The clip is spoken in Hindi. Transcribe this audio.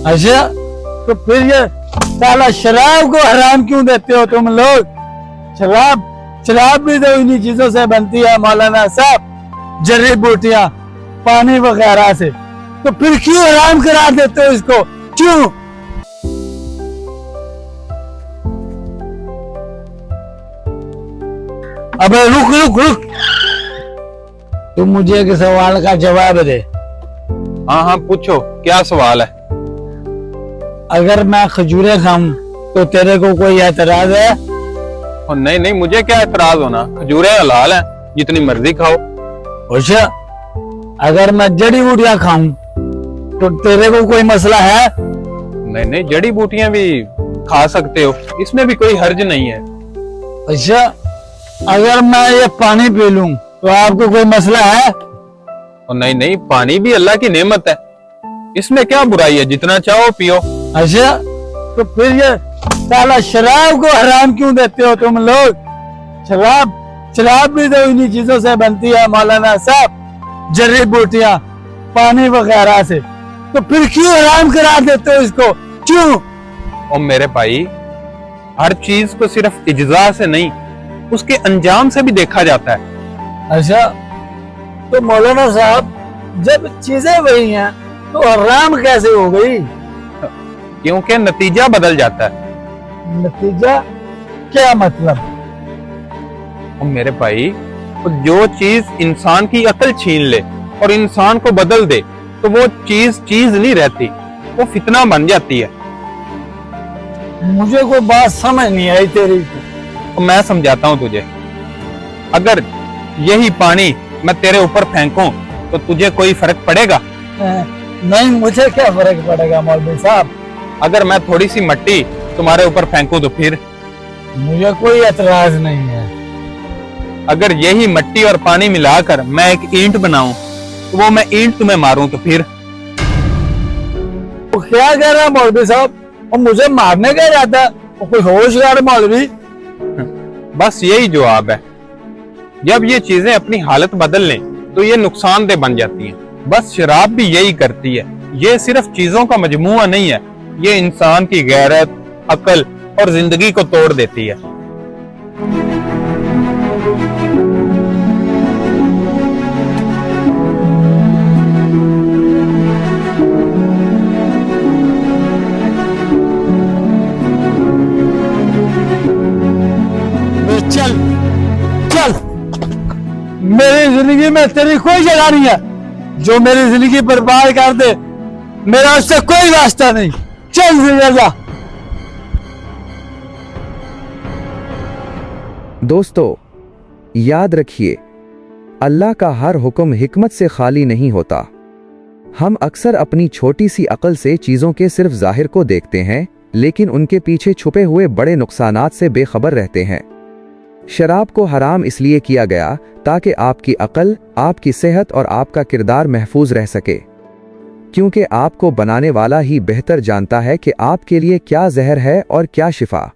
अच्छा, तो फिर ये साला शराब को हराम क्यों देते हो तुम लोग? शराब भी तो इन्हीं चीजों से बनती है मौलाना साहब, जड़ी बूटियां, पानी वगैरह से। तो फिर क्यों हराम करा देते हो इसको, क्यों? अबे रुक रुक रुक, तुम मुझे एक सवाल का जवाब दे। हाँ हाँ पूछो, क्या सवाल है? अगर मैं खजूरें खाऊं तो तेरे को कोई एतराज है? और नहीं नहीं, मुझे क्या एतराज होना, खजूरें हलाल हैं, जितनी मर्जी खाओ। अच्छा, अगर मैं जड़ी बूटियां खाऊं तो तेरे को कोई मसला है? नहीं नहीं, जड़ी बूटियां भी खा सकते हो, इसमें भी कोई हर्ज नहीं है। अच्छा, अगर मैं ये पानी पी लूं तो आपको कोई मसला है? और नहीं नहीं, पानी भी अल्लाह की नेमत है, इसमें क्या बुराई है, जितना चाहो पियो। अच्छा, तो फिर ये साला शराब को हराम क्यों देते हो तुम लोग? शराब भी तो इन्हीं चीजों से बनती है मौलाना साहब, जड़ी बूटियां, पानी वगैरह से। तो फिर क्यों हराम करा देते हो इसको, क्यों? और मेरे भाई, हर चीज को सिर्फ इज्जा से नहीं, उसके अंजाम से भी देखा जाता है। अच्छा, तो मौलाना साहब जब चीजें वही हैं तो हराम कैसे हो गई? क्योंकि नतीजा बदल जाता है। नतीजा क्या मतलब? और मेरे भाई, तो जो चीज इंसान की अकल छीन ले और इंसान को बदल दे, तो वो चीज नहीं रहती, वो फितना बन जाती है। मुझे कोई बात समझ नहीं आई तेरी। तो मैं समझाता हूँ तुझे। अगर यही पानी मैं तेरे ऊपर फेंकूं तो तुझे कोई फर्क पड़ेगा? नहीं, मुझे क्या फर्क पड़ेगा मौलवी साहब। अगर मैं थोड़ी सी मिट्टी तुम्हारे ऊपर फेंकूं तो फिर? मुझे कोई एतराज नहीं है। अगर यही मिट्टी और पानी मिलाकर मैं एक ईंट बनाऊं तो वो मैं ईंट तुम्हें मारूं तो फिर? तो क्या कह रहा है मौलवी साहब, और मुझे मारने का इरादा है? कोई होशगार मौलवी। बस यही जवाब है। जब ये चीजें अपनी हालत बदल लें तो ये नुकसानदेह बन जाती हैं। बस शराब भी यही करती है। ये सिर्फ चीजों का मजमुआ नहीं है, ये इंसान की गैरत, अकल और जिंदगी को तोड़ देती है। चल चल, मेरी जिंदगी में तेरी कोई जगह नहीं है। जो मेरी जिंदगी बर्बाद कर दे, मेरा उससे कोई वास्ता नहीं। चल जा। दोस्तों, याद रखिए, अल्लाह का हर हुक्म हिकमत से खाली नहीं होता। हम अक्सर अपनी छोटी सी अकल से चीज़ों के सिर्फ जाहिर को देखते हैं, लेकिन उनके पीछे छुपे हुए बड़े नुकसानात से बेखबर रहते हैं। शराब को हराम इसलिए किया गया ताकि आपकी अकल, आपकी सेहत और आपका किरदार महफूज रह सके, क्योंकि आपको बनाने वाला ही बेहतर जानता है कि आपके लिए क्या जहर है और क्या शिफा।